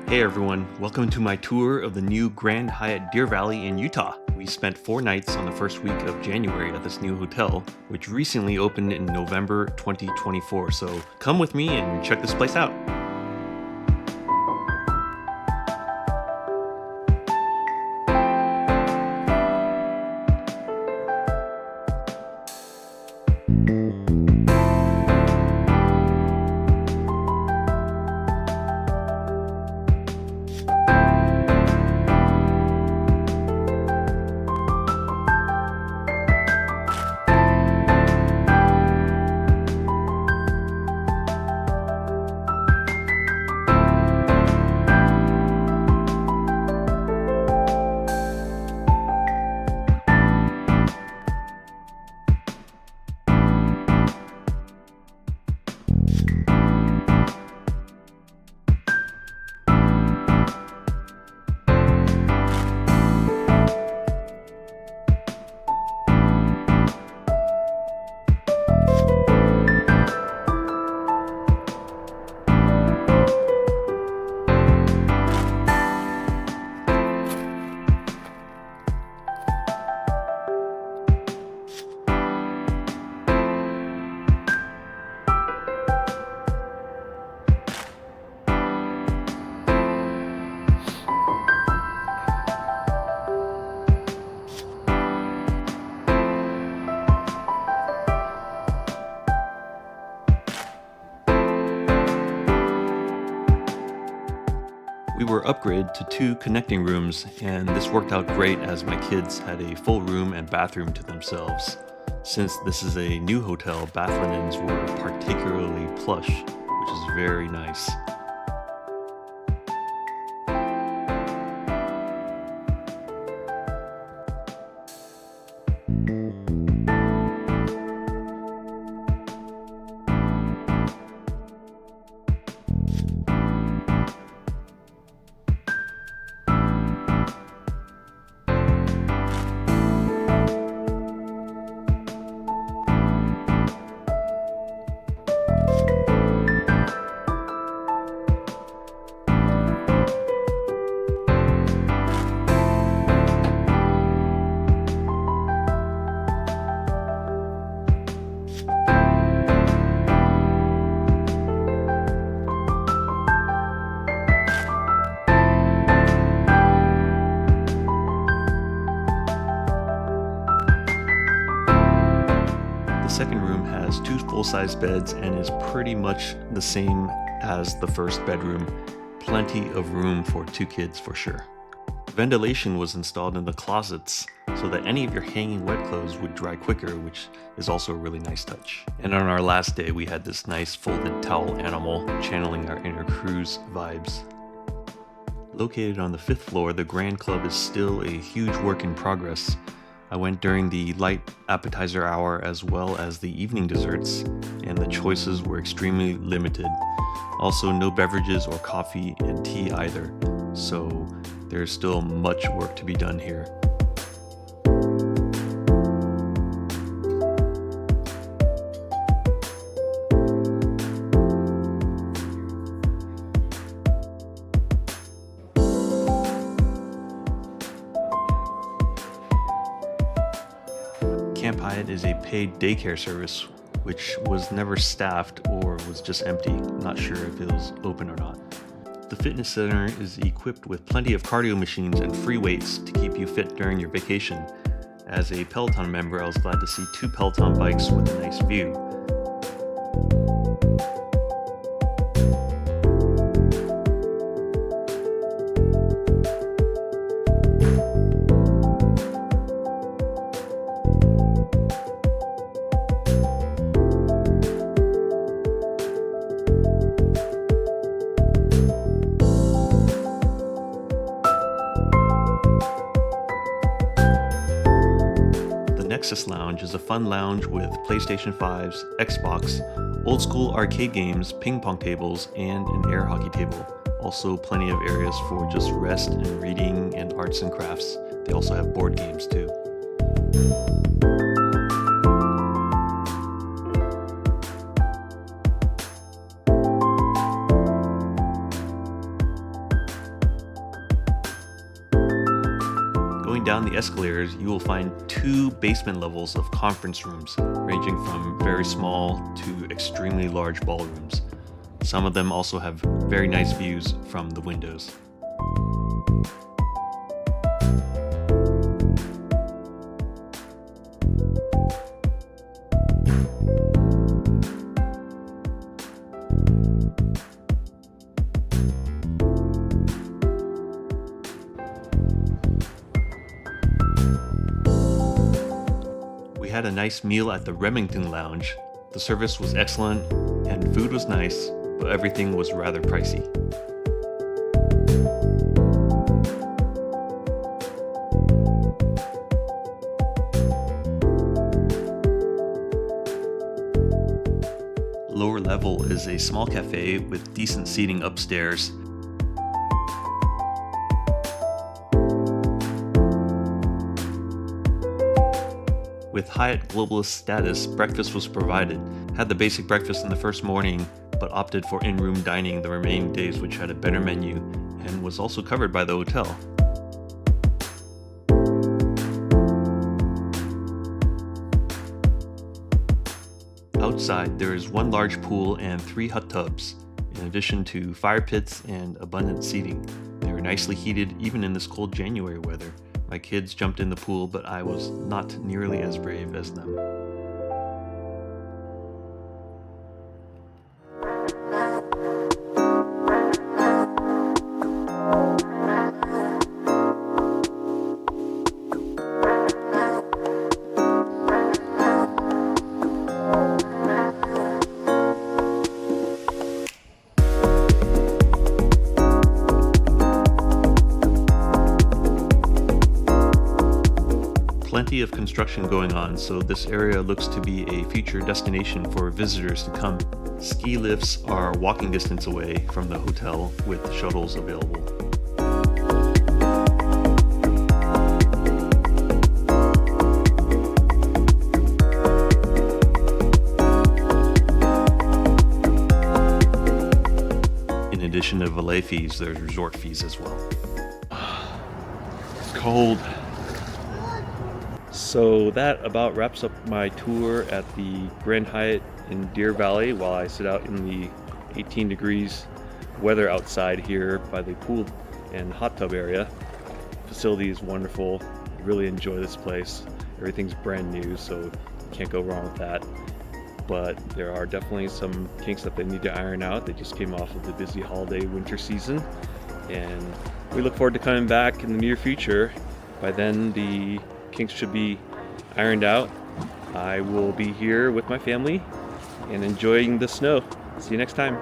Hey everyone, welcome to my tour of the new Grand Hyatt Deer Valley in Utah. We spent 4 nights on the first week of January at this new hotel, which recently opened in November 2024. So come with me and check this place out. We were upgraded to 2 connecting rooms, and this worked out great as my kids had a full room and bathroom to themselves. Since this is a new hotel, bath linens were particularly plush, which is very nice. The second room has 2 full-size beds and is pretty much the same as the first bedroom. Plenty of room for 2 kids for sure. Ventilation was installed in the closets so that any of your hanging wet clothes would dry quicker, which is also a really nice touch. And on our last day, we had this nice folded towel animal channeling our inner cruise vibes. Located on the 5th floor, the Grand Club is still a huge work in progress. I went during the light appetizer hour as well as the evening desserts, and the choices were extremely limited. Also, no beverages or coffee and tea either, so there's still much work to be done here. Camp Hyatt is a paid daycare service, which was never staffed or was just empty. Not sure if it was open or not. The fitness center is equipped with plenty of cardio machines and free weights to keep you fit during your vacation. As a Peloton member, I was glad to see 2 Peloton bikes with a nice view. Nexus Lounge is a fun lounge with PlayStation 5s, Xbox, old school arcade games, ping pong tables, and an air hockey table. Also plenty of areas for just rest and reading and arts and crafts. They also have board games too. Going down the escalators, you will find 2 basement levels of conference rooms, ranging from very small to extremely large ballrooms. Some of them also have very nice views from the windows. We had a nice meal at the Remington Lounge. The service was excellent and food was nice, but everything was rather pricey. Lower level is a small cafe with decent seating upstairs. With Hyatt Globalist status, breakfast was provided. Had the basic breakfast in the first morning, but opted for in-room dining the remaining days, which had a better menu and was also covered by the hotel. Outside, there is 1 large pool and 3 hot tubs, in addition to fire pits and abundant seating. They were nicely heated even in this cold January weather. My kids jumped in the pool, but I was not nearly as brave as them. Plenty of construction going on, so this area looks to be a future destination for visitors to come. Ski lifts are walking distance away from the hotel with shuttles available. In addition to valet fees, there's resort fees as well. It's cold. So that about wraps up my tour at the Grand Hyatt in Deer Valley while I sit out in the 18 degrees weather outside here by the pool and hot tub area. Facility is wonderful. Really enjoy this place. Everything's brand new, so you can't go wrong with that. But there are definitely some kinks that they need to iron out. They just came off of the busy holiday winter season, and we look forward to coming back in the near future. By then, the kinks should be ironed out. I will be here with my family and enjoying the snow. See you next time.